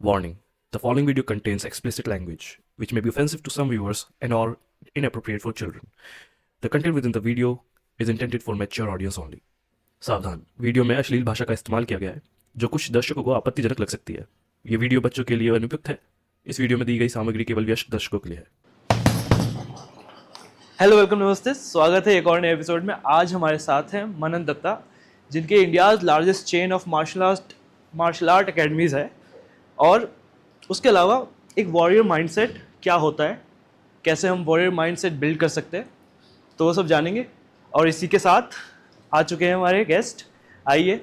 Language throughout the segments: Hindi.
Warning: the following video contains explicit language, which may be offensive to some viewers and or inappropriate for children. The content within the video is intended for mature audience only. सावधान, वीडियो में अश्लील भाषा का इस्तेमाल किया गया है, जो कुछ दर्शकों को आपत्तिजनक लग सकती है। ये वीडियो बच्चों के लिए अनुपयुक्त है। इस वीडियो में दी गई सामग्री केवल वयस्क दर्शकों के लिए है। हेलो, वेलकम, नमस्ते, स्वागत है एक और नए एपिसोड में। आज हमारे साथ हैं मनन दत्ता, जिनके India's largest chain of martial art academies है। और उसके अलावा एक वॉरियर माइंडसेट क्या होता है, कैसे हम वॉरियर माइंडसेट बिल्ड कर सकते हैं, तो वो सब जानेंगे। और इसी के साथ आ चुके हैं हमारे गेस्ट। आइए,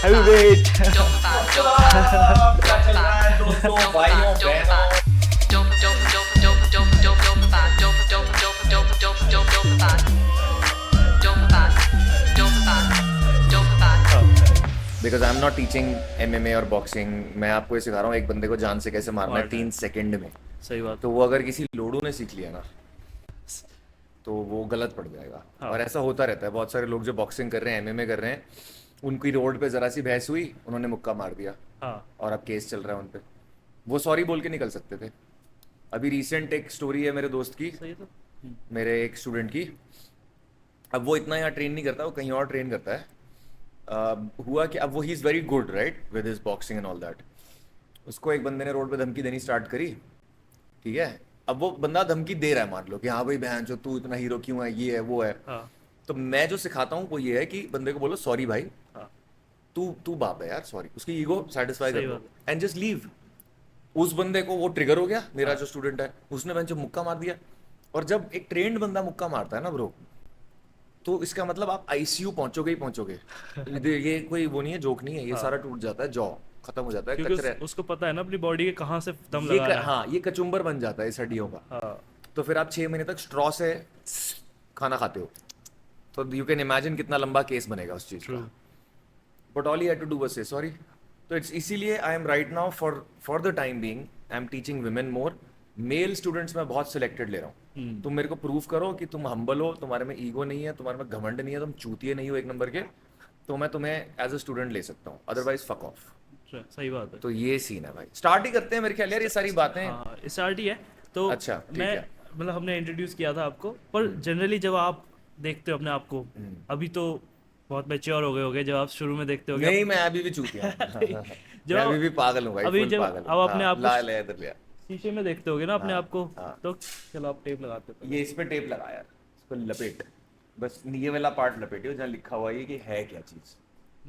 heavyweight because I am not teaching MMA और बॉक्सिंग। मैं आपको ये सिखा रहा हूँ एक बंदे को जान से कैसे मारना है 3 सेकंड में। सही बात। तो वो अगर किसी लोडू ने सीख लिया ना तो वो गलत पड़ जाएगा। और ऐसा होता रहता है, बहुत सारे लोग जो बॉक्सिंग कर रहे हैं, MMA कर रहे हैं, उनकी रोड पे जरा सी बहस हुई, उन्होंने मुक्का मार दिया और अब केस चल रहा है उन पे। वो सॉरी बोल के निकल सकते थे। अभी रिसेंट एक स्टोरी है मेरे दोस्त की, मेरे एक स्टूडेंट की। अब वो इतना यहाँ ट्रेन नहीं करता, वो कहीं और ट्रेन करता है। हुआ कि अब वो he is very good right with his boxing and all that. उसको एक बंदे ने रोड पे धमकी देनी स्टार्ट करी, ठीक है। अब वो बंदा धमकी दे रहा है, मान लो कि हाँ भाई बहन जो तू इतना हीरो क्यों है, ये है वो है। तो मैं जो सिखाता हूँ वो ये है कि बंदे को बोलो सॉरी भाई, तू बाप है यार, सॉरी। उसकी ईगो सेटिस्फाई कर दो एंड जस्ट लीव। उस बंदे को वो ट्रिगर हो गया, मेरा जो स्टूडेंट है, उसने बहन जो मुक्का मार दिया। और जब एक ट्रेंड बंदा मुक्का मारता है ना ब्रो, तो इसका मतलब आप ICU पहुंचोगे ही पौंचोगे। ये कोई वो नहीं है, जोक नहीं है, ये सारा टूट जाता है, जॉ खत्म हो जाता है, क्योंकि कचरा। उसको पता है ना अपनी बॉडी के कहाँ से दम लगाना है। हाँ, ये कचुम्बर बन जाता है इस हड्डियों का। तो फिर आप 6 महीने तक स्ट्रॉ से खाना खाते हो, तो यू कैन इमेजिन कितना लंबा केस बनेगा उस चीज का। But all you had to do was say sorry. तो इट्स इसीलिए I am right now for the time being I am teaching women more. Male students में बहुत सिलेक्टेड ले रहा हूँ। तुम मेरे को प्रूव करो कि तुम हम्बल हो, तुम्हारे में ईगो नहीं है, तुम्हारे में घमंड नहीं है, तुम चूतिए नहीं हो एक नंबर के, तो मैं तुम्हें एज अ स्टूडेंट ले सकता हूँ, अदरवाइज फक ऑफ। सही बात है। तो ये सीन है भाई। स्टार्ट ही करते हैं मेरे ख्याल यार, ये सारी बातें स्टार्ट ही है। तो अच्छा, ठीक मैं है। मतलब हमने इंट्रोड्यूस किया था आपको, पर जनरली जब आप देखते हो अपने आप को, अभी तो बहुत मैच्योर हो गए जब आप शुरू में देखते हो नहीं, मैं अभी भी चूतिया हूँ। जब मैं अभी भी पागल हूँ भाई, अभी फुल जब पागल अब हूँ। अपने हाँ, आप ला को ले इधर लिया। शीशे में देखते होगे ना अपने आप को, हाँ। तो चलो आप टेप लगाते हो। ये इस पे टेप लगा यार, इसको लपेट, बस ये वाला पार्ट लपेटियो जहाँ लिखा हुआ है कि है क्या चीज।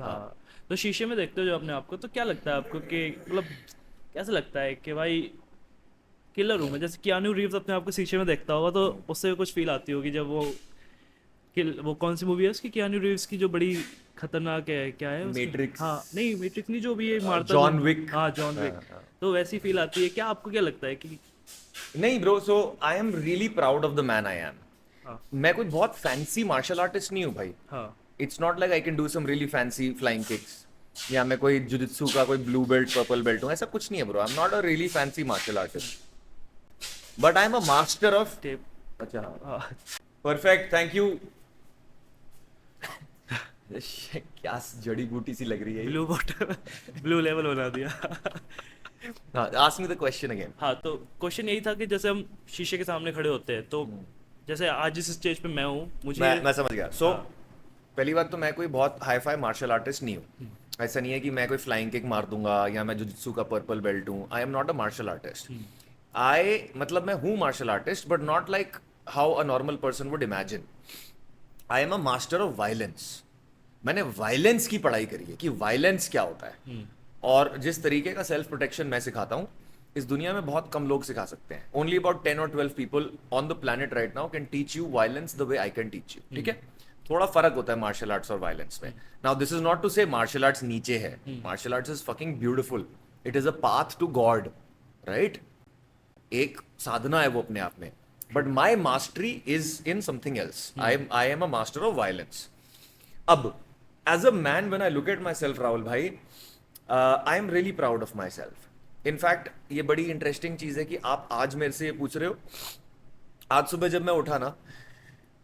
हाँ, तो शीशे में देखते हो जो अपने आप को, तो क्या लगता है आपको कि मतलब कैसा लगता है कि भाई किलर हूँ मैं? जैसे कियानू रीव्स अपने आप को शीशे में देखता होगा तो उससे कुछ फील आती होगी जब वो कौन सी मूवी है उसकी, कियानू रीव्स की, जो बड़ी खतरनाक है, क्या है उसकी? Matrix। हाँ नहीं, मैट्रिक्स नहीं, जो भी ये मारता जॉन विक। हाँ, जॉन विक। तो वैसी फील आती है क्या आपको? क्या लगता है कि नहीं bro, so I am really proud of the man I am. मैं कोई बहुत फैंसी मार्शल आर्टिस्ट नहीं हूँ भाई। हाँ, it's not like I can do some really fancy flying kicks, या मैं कोई जुजित्सु का कोई ब्लू बेल्ट पर्पल बेल्ट हूँ, ऐसा कुछ नहीं है bro. I am not a really fancy martial artist, but I am a master of tape. अच्छा, हाँ, परफेक्ट, थैंक यू। क्या जड़ी बूटी सी लग रही है। ब्लू बॉटल, ब्लू लेवल बना दिया। Ask me the question again. हाँ, तो क्वेश्चन यही था कि जैसे हम शीशे के सामने खड़े होते हैं, तो जैसे आज जिस स्टेज पे मैं हूँ, मुझे मैं समझ गया। सो पहली बात तो मैं कोई बहुत हाई फाई मार्शल आर्टिस्ट नहीं हूँ। ऐसा नहीं है कि मैं कोई फ्लाइंग किक मार दूंगा या मैं जुजित्सु का पर्पल बेल्ट हूँ। I am not a martial artist. मतलब मैं हूँ martial artist, but not like how a normal person would imagine. I am a master of violence. मैंने वायलेंस की पढ़ाई करी है कि वायलेंस क्या होता है, और जिस तरीके का सेल्फ प्रोटेक्शन मैं सिखाता हूँ, इस दुनिया में बहुत कम लोग सिखा सकते हैं। ओनली अबाउट 10 और 12 people on the planet right now can teach you violence the way I can teach you, ठीक है। थोड़ा फर्क होता है मार्शल आर्ट्स और वायलेंस में। Now this is not to say martial arts नीचे है। Martial arts is fucking beautiful. It is a path to God, right. एक साधना है वो अपने आप में, but my mastery is in something else. I am a master of violence. अब as a man when I look at myself, Rahul भाई, I am really proud of myself. In fact ये बड़ी इंटरेस्टिंग चीज है कि आप आज मेरे से ये पूछ रहे हो। आज सुबह जब मैं उठा ना,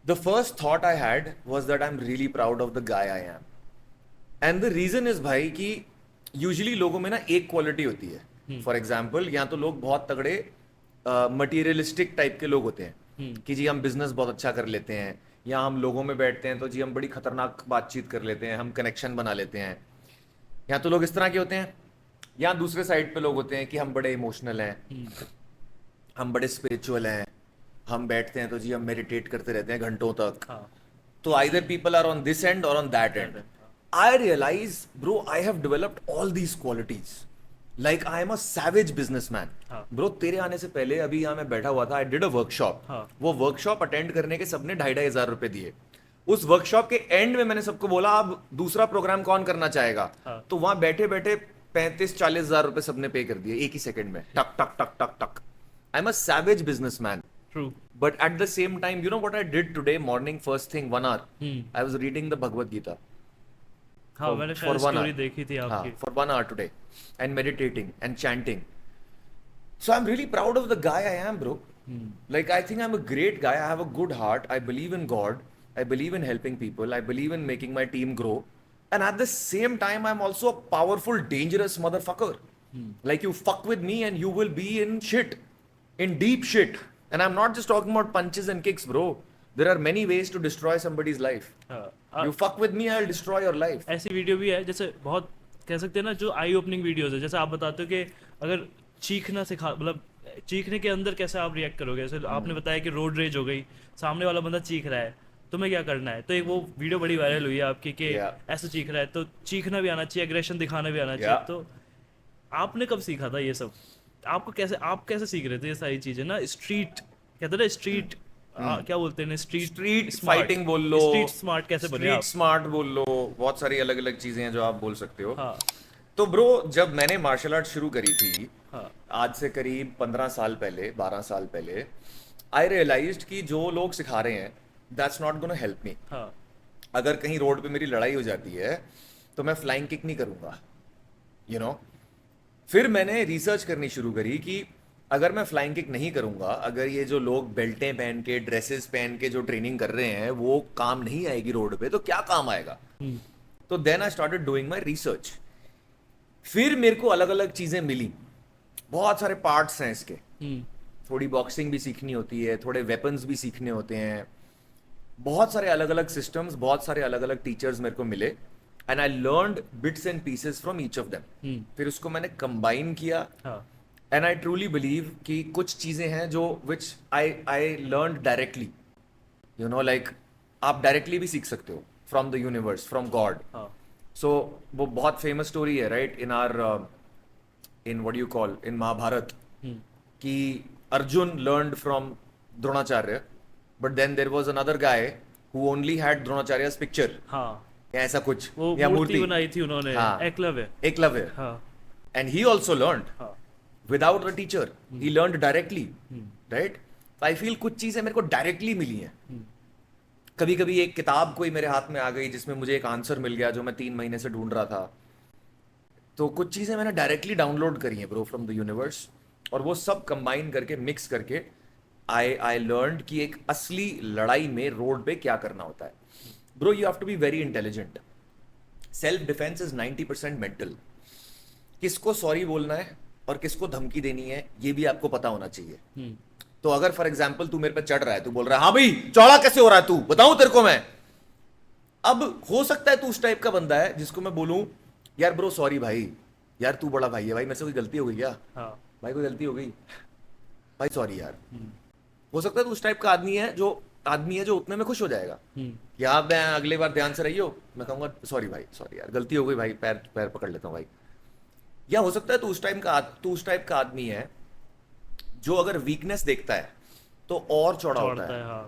the first thought I had was that I am really proud of the guy I am. And the reason is भाई कि यूजुअली लोगों में ना एक क्वालिटी होती है. फॉर एग्जाम्पल, या तो लोग बहुत तगड़े मटीरियलिस्टिक टाइप के लोग होते हैं कि जी हम बिजनेस बहुत अच्छा कर लेते हैं, या हम लोगों में बैठते हैं तो जी हम बड़ी खतरनाक बातचीत कर लेते हैं, हम कनेक्शन बना लेते हैं. या तो लोग इस तरह के होते हैं, या दूसरे साइड पे लोग होते हैं कि हम बड़े इमोशनल हैं, हम बड़े स्पिरिचुअल हैं, हम बैठते हैं तो जी हम मेडिटेट करते रहते हैं घंटों तक. तो either people are on this end और on that end. I realize, bro, I have developed all these qualities. Like I am a savage businessman. Bro, तेरे आने से पहले अभी यहाँ मैं बैठा हुआ था, I did a workshop. वो वर्कशॉप अटेंड करने के सबने 2,500 रुपए दिए. उस वर्कशॉप के एंड में मैंने सबको बोला अब दूसरा प्रोग्राम कौन करना चाहेगा. तो वहां बैठे बैठे 35-40 हजार रुपए सबने पे कर दिए एक ही सेकंड में, टक टक टक टक टक. आई am a savage businessman. True. But at the same time, you know what I did today morning, first thing, 1 hour? I was reading the Bhagavad Gita. हाँ, मैंने शायद स्टोरी देखी थी आपकी. For 1 hour today, and meditating and chanting. So I'm really proud of the guy I am, bro. Like I think I'm a great guy. I have a good heart. I believe in God. I believe in helping people. I believe in making my team grow. And at the same time, I'm also a powerful, dangerous motherfucker. Like you fuck with me and you will be in shit, in deep shit. And I'm not just talking about punches and kicks, bro. There are many ways to destroy somebody's life. You fuck with me, I'll destroy your life. ऐसी वीडियो भी है जैसे बहुत कह सकते हैं ना जो आई ओपनिंग वीडियोस है. जैसे आप बताते हो कि अगर चीखना सिखा मतलब चीखने के अंदर कैसे आप रिएक्ट करोगे. जैसे आपने बताया कि रोड रेज हो गई, सामने वाला बंदा चीख रहा है, तुम्हें क्या करना है. तो एक वो वीडियो बड़ी वायरल हुई है आपकी कि ऐसे चीख रहा है तो चीखना भी आना चाहिए, एग्रेशन दिखाना भी आना चाहिए. तो आपने कब सीखा था ये सब? आपको कैसे, आप कैसे सीख रहे थे ये सारी चीजें ना? स्ट्रीट कहते हैं ना, स्ट्रीट क्या बोलते हैं, स्ट्रीट फाइटिंग बोल लो, स्ट्रीट स्मार्ट कैसे बने आप? स्ट्रीट स्मार्ट बोल लो, बहुत सारी अलग अलग चीजें हैं जो आप बोल सकते हो. हाँ. तो ब्रो जब मैंने मार्शल आर्ट शुरू करी थी, हाँ. आज से करीब 15 साल पहले, 12 साल पहले, आई रियलाइज्ड कि जो लोग सिखा रहे हैं that's not gonna help me. हाँ. अगर कहीं रोड पे मेरी लड़ाई हो जाती है तो मैं फ्लाइंग किक नहीं करूंगा, यू नो. फिर मैंने रिसर्च करनी शुरू करी कि अगर मैं फ्लाइंग किक नहीं करूंगा, अगर ये जो लोग बेल्टें पहन के, ड्रेसेस पहन के जो ट्रेनिंग कर रहे हैं वो काम नहीं आएगी रोड पे, तो क्या काम आएगा. तो then I started doing my research. फिर मेरे को अलग अलग चीजें मिली, बहुत सारे पार्ट्स हैं इसके. थोड़ी बॉक्सिंग भी सीखनी होती है, थोड़े वेपन्स भी सीखने होते हैं, बहुत सारे अलग अलग सिस्टम्स, बहुत सारे अलग अलग टीचर्स मेरे को मिले. And I learned bits and pieces from each of them. फिर उसको मैंने कंबाइन किया. एंड आई ट्रूली बिलीव कि कुछ चीजें हैं जो which I learn directly, you know, like आप डायरेक्टली भी सीख सकते हो from the universe, from God. So वो बहुत फेमस स्टोरी है, right, in are in what you call in Mahabharata, कि Arjun learned from Dronacharya, but then there was another guy who only had Dronacharya's picture. ऐसा कुछ, या मूर्ति बनाई थी उन्होंने. Eklavya. And he also learned without a teacher. He learned directly, right? I feel कुछ चीजें मेरे को डायरेक्टली मिली हैं. कभी कभी एक किताब कोई मेरे हाथ में आ गई जिसमें मुझे एक आंसर मिल गया जो मैं 3 महीने से ढूंढ रहा था. तो कुछ चीजें मैंने डायरेक्टली डाउनलोड करी हैं ब्रो फ्रॉम द यूनिवर्स, और वो सब कंबाइन करके, मिक्स करके आई लर्नड कि एक असली लड़ाई में रोड पे क्या करना होता है. Bro you have to be very intelligent. Self defence is 90% mental. किसको सॉरी बोलना है और किसको धमकी देनी है ये भी आपको पता होना चाहिए. तो अगर फॉर एग्जाम्पल तू मेरे पे चढ़ रहा है, तू बोल रहा है हाँ भाई चौड़ा कैसे हो रहा है तू, बताऊं तेरे को मैं. अब हो सकता है तू उस टाइप का बंदा है जिसको मैं बोलूं यार ब्रो सॉरी भाई, यार तू बड़ा भाई है भाई, मेरे से कोई गलती हो गई क्या? भाई कोई गलती हो गई भाई, सॉरी यार. हो सकता है तू उस टाइप का आदमी है जो उतने में खुश हो जाएगा कि आप मैं अगले बार ध्यान से रहियो, मैं कहूंगा सॉरी भाई, सॉरी यार, गलती हो गई भाई, पैर पकड़ लेता हूँ भाई. या हो सकता है तू उस टाइप का आदमी है जो अगर वीकनेस देखता है तो और चौड़ा होता है.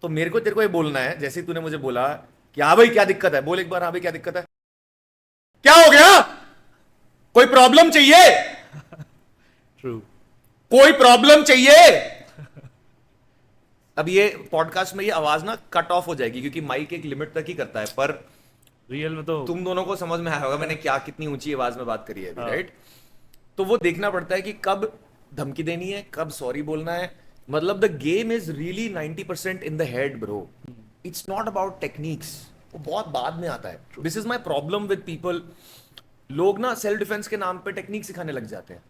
तो मेरे को तेरे को ये बोलना है, जैसे तूने मुझे बोला कि हाँ भाई क्या दिक्कत है, बोल एक बार हाँ भाई क्या दिक्कत है, क्या हो गया, कोई प्रॉब्लम चाहिए? True. कोई प्रॉब्लम चाहिए? अब ये पॉडकास्ट में ये आवाज ना कट ऑफ हो जाएगी क्योंकि माइक एक लिमिट तक ही करता है, पर रियल में तो तुम दोनों को समझ में आया होगा मैंने क्या कितनी ऊंची आवाज में बात करी है अभी, राइट? तो वो देखना पड़ता है कि कब धमकी देनी है, कब सॉरी बोलना है. मतलब the game is really 90% in the head bro. It's not about techniques, वो बहुत बाद में आता है। This is my problem with people. लोग ना सेल्फ डिफेंस के नाम पे टेक्निक सिखाने लग जाते हैं।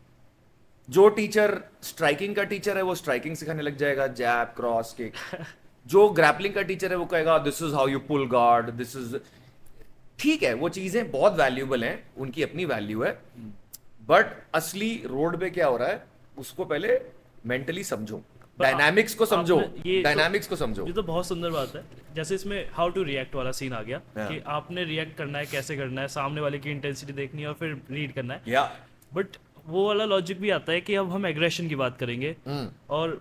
जो टीचर स्ट्राइकिंग का टीचर है वो स्ट्राइकिंग सिखाने लग जाएगा, जैब, क्रॉस, किक। जो ग्रैपलिंग का टीचर है वो कहेगा this is how you pull guard, this is. ठीक है, वो चीजें बहुत वैल्यूएबल हैं, उनकी अपनी वैल्यू है, बट असली रोड पे क्या हो रहा है उसको पहले मेंटली समझो, डायनामिक्स को समझो, डायनामिक्स को समझो। ये तो बहुत सुंदर बात है। जैसे इसमें हाउ टू रिएक्ट वाला सीन आ गया हाँ। कि आपने रिएक्ट करना है, कैसे करना है, सामने वाले की इंटेंसिटी देखनी है और फिर रीड करना है। या बट वो वाला लॉजिक भी आता है कि अब हम एग्रेशन की बात करेंगे और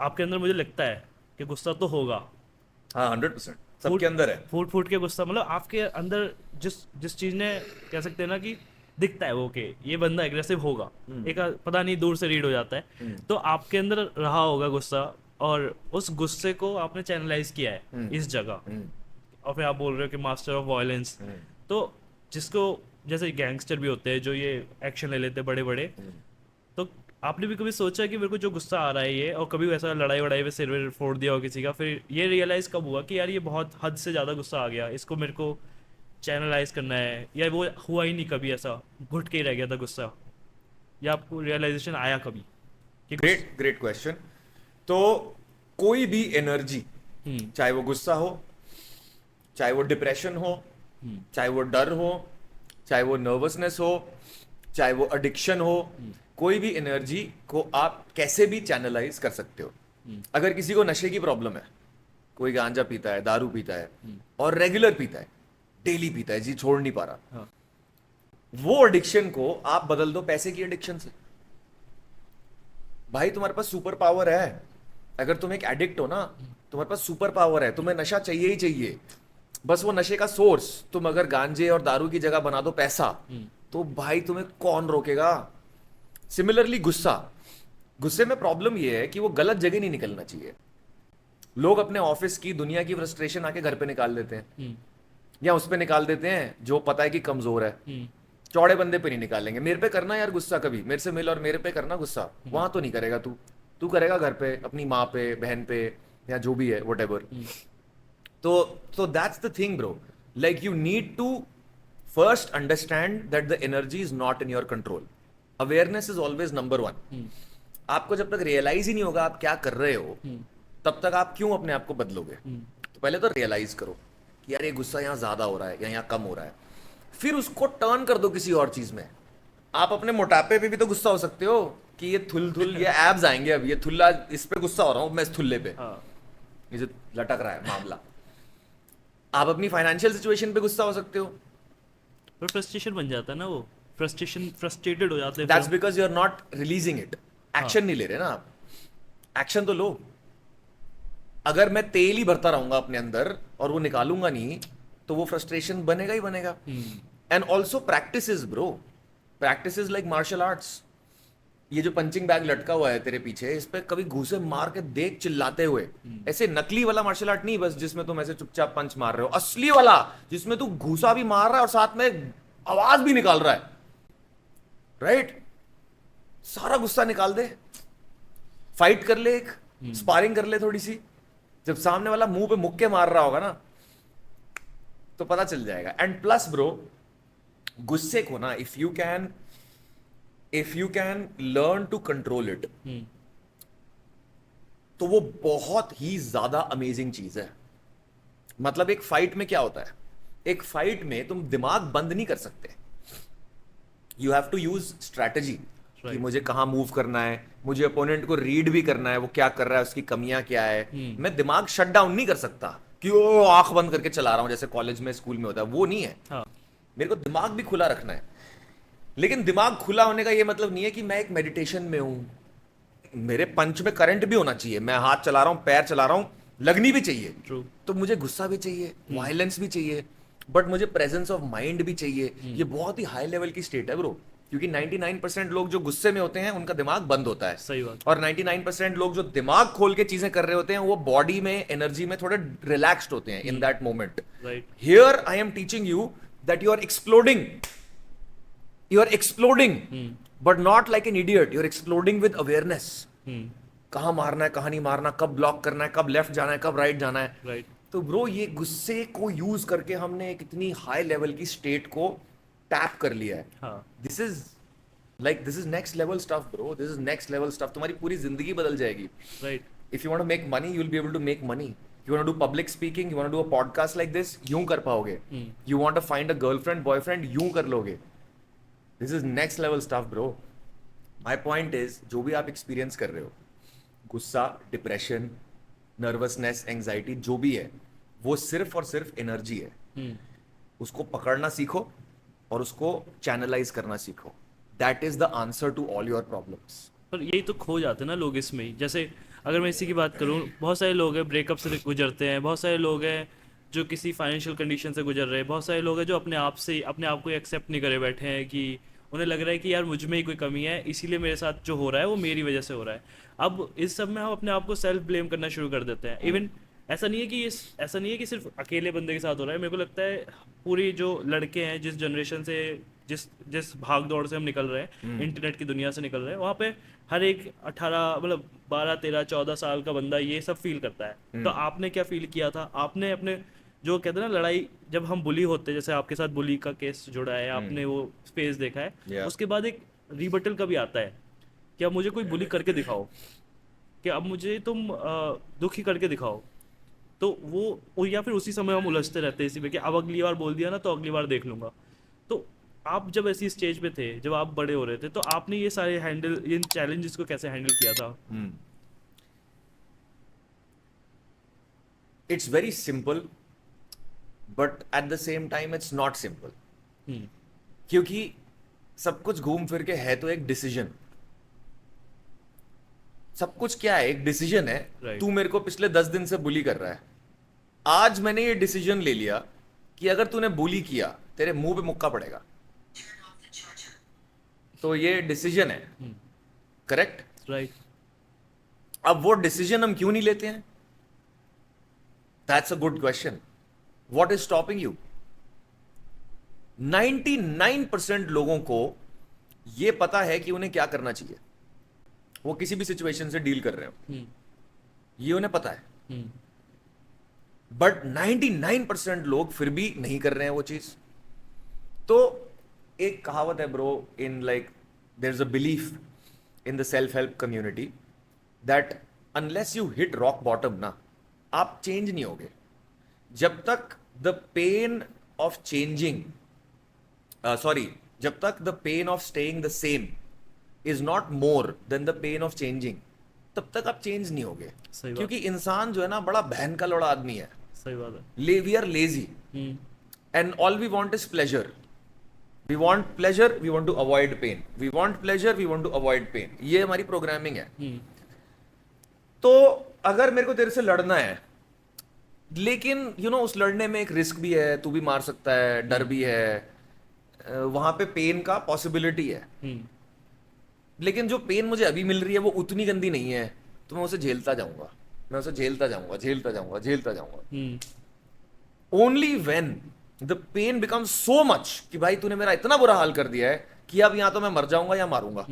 आपके अंदर मुझे लगता है कि गुस्सा तो होगा। हाँ, 100% सबके अंदर है। फूट फूट के गुस्सा, मतलब आपके अंदर जिस चीज ने कह सकते हैं ना कि दिखता है वो कि ये बंदा एग्रेसिव होगा, एक पता नहीं दूर से रीड हो जाता है, तो आपके अंदर रहा होगा गुस्सा और उस गुस्से को आपने चैनलाइज किया है इस जगह और फिर आप बोल रहे हो कि मास्टर ऑफ वायलेंस। तो जिसको जैसे गैंगस्टर भी होते हैं जो ये एक्शन ले लेते हैं बड़े बड़े, तो आपने भी कभी सोचा कि मेरे को जो गुस्सा आ रहा है ये, और कभी वैसा लड़ाई वड़ाई में सिर वेर फोड़ दिया हो किसी का, फिर ये रियलाइज कब हुआ कि यार ये बहुत हद से ज़्यादा गुस्सा आ गया, इसको मेरे को चैनलाइज करना है, या वो हुआ ही नहीं कभी, ऐसा घुट के ही रह गया था गुस्सा, या आपको रियलाइजेशन आया कभी कि ग्रेट क्वेश्चन। तो कोई भी एनर्जी, चाहे वो गुस्सा हो, चाहे वो डिप्रेशन हो, चाहे वो डर हो, चाहे वो नर्वसनेस हो, चाहे वो एडिक्शन हो, कोई भी एनर्जी को आप कैसे भी चैनलाइज कर सकते हो। अगर किसी को नशे की प्रॉब्लम है, कोई गांजा पीता है, दारू पीता है और रेगुलर पीता है, डेली पीता है जी, छोड़ नहीं पा रहा, हाँ। वो एडिक्शन को आप बदल दो पैसे की एडिक्शन से। भाई तुम्हारे पास सुपर पावर है। अगर तुम एक एडिक्ट हो ना, तुम्हारे पास सुपर पावर है, तुम्हें नशा चाहिए ही चाहिए। बस वो नशे का सोर्स तुम अगर गांजे और दारू की जगह बना दो पैसा, तो भाई तुम्हें कौन रोकेगा। सिमिलरली गुस्से में प्रॉब्लम ये है कि वो गलत जगह नहीं निकलना चाहिए। लोग अपने ऑफिस की, दुनिया की फ्रस्ट्रेशन आके घर पे निकाल देते हैं, या उस पे निकाल देते हैं जो पता है कि कमजोर है। चौड़े बंदे पे नहीं निकालेंगे। मेरे पे करना यार गुस्सा, कभी मेरे से मिल और मेरे पे करना गुस्सा, वहां तो नहीं करेगा तू करेगा घर पे, अपनी माँ पे, बहन पे, या जो भी है व्हाटएवर। तो that's the thing bro, like you need to first understand that the energy is not in your control. Awareness is always number 1। आपको जब तक रियलाइज ही नहीं होगा आप क्या कर रहे हो, तब तक आप क्यों अपने आप को बदलोगे। तो पहले तो रियलाइज करो कि यार ये गुस्सा यहाँ ज्यादा हो रहा है या यहाँ कम हो रहा है, फिर उसको टर्न कर दो किसी और चीज में। आप अपने मोटापे पे भी तो गुस्सा हो सकते हो कि ये थुल ये एब्स आएंगे, अब ये थुल्ला, इस पे गुस्सा हो रहा हूँ मैं, इस थुल्ले पे, ये जो लटक रहा है मामला। आप अपनी फाइनेंशियल सिचुएशन पे गुस्सा हो सकते हो, पर फ्रस्ट्रेशन बन जाता है ना, वो फ्रस्ट्रेटेड हो जाते हैं। That's because you are not releasing it. Action नहीं ले रहे ना आप, एक्शन तो लो। अगर मैं तेल ही भरता रहूंगा अपने अंदर और वो निकालूंगा नहीं, तो वो फ्रस्ट्रेशन बनेगा ही बनेगा। And also practice bro, practice like martial arts. ये जो पंचिंग बैग लटका हुआ है तेरे पीछे, इस पे कभी घूसे मार के देख चिल्लाते हुए। ऐसे नकली वाला मार्शल आर्ट नहीं बस जिसमें तुम ऐसे चुपचाप पंच मार रहे हो, असली वाला जिसमें तू घूसा भी मार रहा है और साथ में आवाज भी निकाल रहा है, राइट? सारा गुस्सा निकाल दे, फाइट कर ले, एक स्पारिंग कर ले थोड़ी सी। जब सामने वाला मुंह पे मुक्के मार रहा होगा ना, तो पता चल जाएगा। एंड प्लस ब्रो, गुस्से को ना if you can learn to control it, तो वो बहुत ही ज्यादा अमेजिंग चीज है। मतलब एक फाइट में क्या होता है, एक फाइट में तुम दिमाग बंद नहीं कर सकते। You have to use strategy कि मुझे कहां मूव करना है, मुझे अपोनेंट को रीड भी करना है, वो क्या कर रहा है, उसकी कमियां क्या है। मैं दिमाग शट डाउन नहीं कर सकता कि वो आंख बंद करके चला रहा हूं जैसे कॉलेज में, स्कूल में होता है, वो नहीं है। मेरे को दिमाग भी खुला रखना है। लेकिन दिमाग खुला होने का ये मतलब नहीं है कि मैं एक मेडिटेशन में हूं। मेरे पंच में करंट भी होना चाहिए। मैं हाथ चला रहा हूं, पैर चला रहा हूं, लगनी भी चाहिए। तो मुझे गुस्सा भी चाहिए, वायलेंस भी चाहिए, बट मुझे प्रेजेंस ऑफ माइंड भी चाहिए। ये बहुत ही हाई लेवल की स्टेट है ब्रो, क्योंकि 99% लोग जो गुस्से में होते हैं उनका दिमाग बंद होता है। सही बात। और 99% लोग जो दिमाग खोल के चीजें कर रहे होते हैं वो बॉडी में, एनर्जी में थोड़े रिलैक्स्ड होते हैं in that moment. Here I am teaching you that you are exploding, but not like an idiot. You are exploding with awareness. कहां मारना है, कहां नहीं मारना, कब ब्लॉक करना है, कब लेफ्ट जाना है, कब राइट जाना है। तो ब्रो ये गुस्से को यूज करके हमने एक इतनी हाई लेवल की स्टेट को टैप कर लिया है. हाँ this is next level stuff bro. This is next level stuff. तुम्हारी पूरी जिंदगी बदल जाएगी. Right. If you want to make money, you'll be able to make money. You want to do public speaking, you want to do a podcast like this, यूं कर पाओगे. You want to find a girlfriend, boyfriend, यूं कर लोगे. This is next level stuff, bro. My point is, जो भी आप experience कर रहे हो, गुस्सा, डिप्रेशन, नर्वसनेस, एंजाइटी, जो भी है, वो सिर्फ और सिर्फ एनर्जी है. उसको पकड़ना सीखो और उसको चैनलाइज करना सीखो. That is the answer to all your problems. पर यही तो खो जाते हैं ना लोग इसमें ही. जैसे अगर मैं इसी की बात करूं, बहुत सारे लोग हैं ब्रेकअप से गुजरते हैं, बहुत सारे लोग हैं जो किसी फाइनेंशियल कंडीशन से गुजर रहे हैं, बहुत सारे लोग हैं जो अपने आप से अपने आप को एक्सेप्ट नहीं करे बैठे हैं कि उन्हें लग रहा है कि यार मुझ में ही कोई कमी है, इसीलिए मेरे साथ जो हो रहा है वो मेरी वजह से हो रहा है. अब इस सब में हम अपने आप को सेल्फ ब्लेम करना शुरू कर देते हैं. इवन ऐसा नहीं है कि सिर्फ अकेले बंदे के साथ हो रहा है. मेरे को लगता है पूरी जो लड़के हैं, जिस जनरेशन से जिस भाग दौड़ से हम निकल रहे हैं, इंटरनेट की दुनिया से निकल रहे हैं, वहाँ पे हर एक 18 मतलब 12 13 14 साल का बंदा ये सब फील करता है. तो आपने क्या फील किया था? आपने अपने जो कहते हैं ना लड़ाई, जब हम बुली होते हैं, जैसे आपके साथ बुली का केस जुड़ा है, आपने वो फेज देखा है. Yeah. उसके बाद एक रिबटल का भी आता है कि अब मुझे कोई बुली करके दिखाओ, कि अब मुझे तुम दुखी करके दिखाओ. तो वो या फिर उसी समय हम उलझते रहते हैं इसी में कि अब अगली बार बोल दिया ना तो अगली बार देख लूंगा. तो आप जब ऐसी स्टेज पे थे, जब आप बड़े हो रहे थे, तो आपने ये सारे इन चैलेंजेस को कैसे हैंडल किया था? It's very simple, but at the same time it's not simple. क्योंकि सब कुछ घूम फिर के है तो एक डिसीजन. सब कुछ क्या है? एक डिसीजन है. Right. तू मेरे को पिछले 10 दिन से बुली कर रहा है. आज मैंने ये डिसीजन ले लिया कि अगर तूने बुली किया, तेरे मुंह पे मुक्का पड़ेगा. तो ये डिसीजन है. करेक्ट? राइट. अब वो डिसीजन हम क्यों नहीं लेते हैं? That's a good question. What is stopping you? 99% लोगों को ये पता है कि उन्हें क्या करना चाहिए. वो किसी भी सिचुएशन से डील कर रहे हो, ये उन्हें पता है. बट 99% लोग फिर भी नहीं कर रहे हैं वो चीज. तो एक कहावत है bro, in like there is a belief in the self help community that unless you hit rock bottom ना, आप चेंज नहीं होगे. जब तक द पेन ऑफ चेंजिंग जब तक the pain of staying the same is not more than the pain of changing, तब तक आप चेंज नहीं होगे. सही बात. क्योंकि इंसान जो है ना, बड़ा बहन का लोड़ा आदमी है. सही बात है. We are lazy and all we want is pleasure. We want pleasure, we want to avoid pain. We want pleasure, we want to avoid pain. ये हमारी प्रोग्रामिंग है. तो अगर मेरे को तेरे से लड़ना है, लेकिन उस लड़ने में एक रिस्क भी है, तू भी मार सकता है, डर भी है, वहां पे पेन का पॉसिबिलिटी है. लेकिन जो पेन मुझे अभी मिल रही है वो उतनी गंदी नहीं है, तो मैं उसे झेलता जाऊंगा, मैं उसे झेलता जाऊंगा, झेलता जाऊंगा, झेलता जाऊंगा. Only when the pain becomes so much कि भाई तूने मेरा इतना बुरा हाल कर दिया है कि अब या तो मैं मर जाऊंगा या मारूंगा,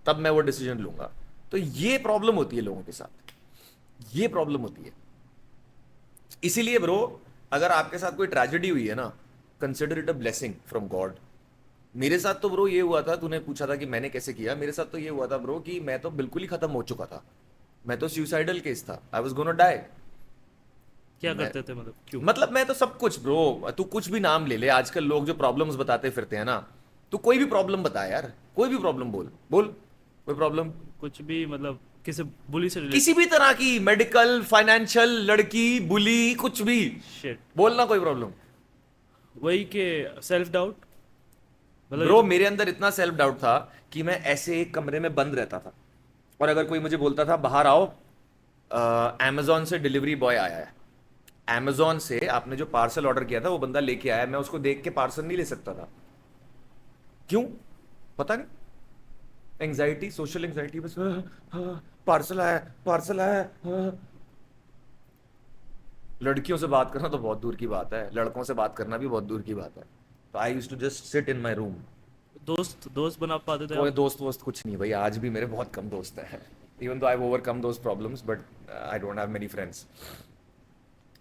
तब मैं वो डिसीजन लूंगा. तो ये प्रॉब्लम होती है लोगों के साथ, ये प्रॉब्लम होती है. इसीलिए ब्रो, अगर आपके साथ कोई ट्रेजेडी हुई है ना, consider it a blessing from God. मेरे साथ तो ब्रो ये हुआ था, तूने पूछा था कि मैंने कैसे किया. मेरे साथ तो ये हुआ था ब्रो कि मैं तो बिल्कुल ही खत्म हो चुका था. मैं तो सुसाइडल केस था. I was gonna die. क्या करते थे मतलब? क्यों? मतलब मैं तो सब कुछ ब्रो, तू कुछ भी नाम ले ले. आजकल लोग जो प्रॉब्लम्स बताते फिरते हैं ना, तू कोई भी प्रॉब्लम बता यार, कोई भी प्रॉब्लम बोल कोई प्रॉब्लम, कुछ भी मतलब किसी बुली से किसी भी तरह की, मेडिकल, फाइनेंशियल, लड़की, बुली, कुछ भी शिट. बोलना, कोई प्रॉब्लम. वही के सेल्फ डाउट. मतलब ब्रो मेरे अंदर इतना सेल्फ डाउट था कि मैं ऐसे एक कमरे में बंद रहता था, और अगर कोई मुझे बोलता था बाहर आओ, अमेजोन से डिलीवरी बॉय आया है, अमेजोन से आपने जो पार्सल ऑर्डर किया था वो बंदा लेके आया, मैं उसको देख के पार्सल नहीं ले सकता था. क्यों? पता नहीं. Anxiety, social anxiety. बस पार्सल आया, पार्सल आया. लड़कियों से बात करना तो बहुत दूर की बात है, लड़कों से बात करना भी बहुत दूर की बात है. तो I used to just sit in my room. दोस्त बना पाते थे कोई आप? दोस्त कुछ नहीं भाई. आज भी मेरे बहुत कम दोस्त हैं, even though I overcome those problems, but I don't have many friends.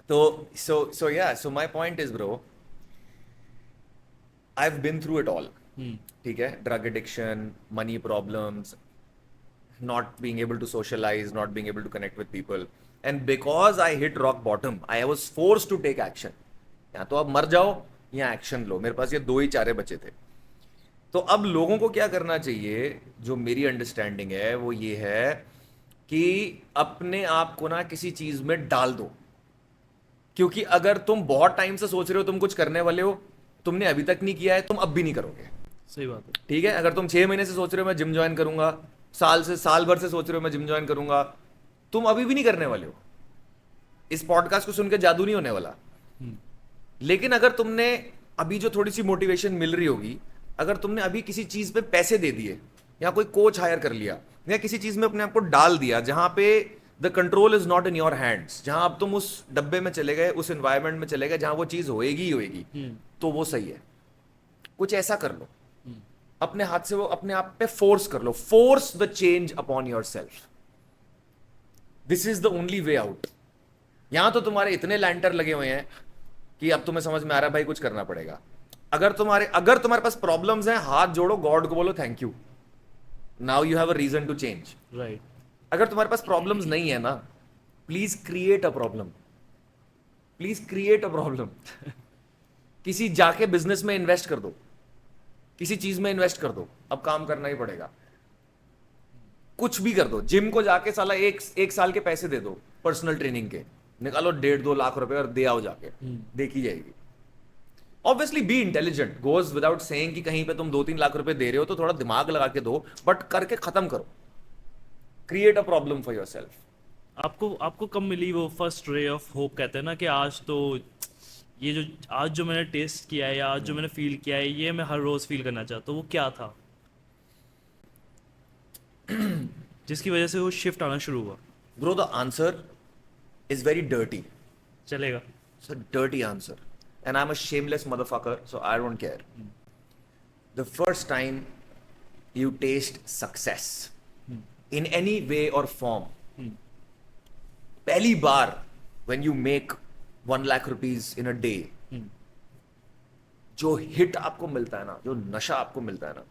So yeah, so my point is, bro, I've been through it all. ठीक है, drug addiction, money problems, not being able to socialize, not being able to connect with people, and because I hit rock bottom, I was forced to take action. या तो अब मर जाओ या एक्शन लो, मेरे पास ये दो ही चारे बचे थे. तो अब लोगों को क्या करना चाहिए, जो मेरी अंडरस्टैंडिंग है वो ये है कि अपने आप को ना किसी चीज में डाल दो. क्योंकि अगर तुम बहुत टाइम से सोच रहे हो तुम कुछ करने वाले हो, तुमने अभी तक नहीं किया है, तुम अब भी नहीं करोगे. सही बात है. ठीक है, अगर तुम 6 महीने से सोच रहे हो मैं जिम ज्वाइन करूंगा, साल भर से सोच रहे हो मैं जिम ज्वाइन करूंगा, तुम अभी भी नहीं करने वाले हो. इस पॉडकास्ट को सुन के जादू नहीं होने वाला. लेकिन अगर तुमने अभी जो थोड़ी सी मोटिवेशन मिल रही होगी, अगर तुमने अभी किसी चीज पे पैसे दे दिए, या कोई कोच हायर कर लिया, या किसी चीज में अपने आप को डाल दिया जहां पे the control is not in your hands, जहां अब तुम उस डब्बे में चले गए, उस एनवायरमेंट में चले गए जहां वो चीज होएगी ही होएगी, तो वो सही है. कुछ ऐसा कर लो, अपने हाथ से वो अपने आप पे फोर्स कर लो. Force the change upon yourself. This is the only way out. यहां तो तुम्हारे इतने लैंटर लगे हुए हैं कि अब तुम्हें समझ में आ रहा है भाई कुछ करना पड़ेगा. अगर तुम्हारे पास प्रॉब्लम्स हैं, हाथ जोड़ो, गॉड को बोलो thank you, now you have a reason to change. Right. अगर तुम्हारे पास प्रॉब्लम्स नहीं है ना, please create a problem. Please create a problem. किसी जाके बिजनेस में इन्वेस्ट कर दो, किसी चीज में इन्वेस्ट कर दो, अब काम करना ही पड़ेगा. कुछ भी कर दो. जिम को जाके साला एक साल के पैसे दे दो, पर्सनल ट्रेनिंग के निकालो 1.5-2 लाख रुपए और दे आओ जाके, देखी जाएगी. Obviously be intelligent, goes without saying कि कहीं पे तुम 2-3 लाख रुपए दे रहे हो तो थोड़ा दिमाग लगा के दो, बट करके खत्म करो. Create a problem for yourself. आपको कब मिली वो फर्स्ट रे ऑफ होप, कहते हैं ना कि आज तो ये जो आज जो मैंने टेस्ट किया है या आज जो मैंने फील किया है ये मैं हर रोज फील करना चाहता हूँ, वो क्या था जिसकी वजह से वो शिफ्ट आना शुरू हुआ? Bro, the answer is very dirty. चलेगा. It's a dirty answer. And I'm a shameless motherfucker, so I don't care. The first time you taste success in any way or form, पहली बार when you make 1 lakh rupees in a day, जो हिट आपको मिलता है ना, जो नशा आपको मिलता है ना,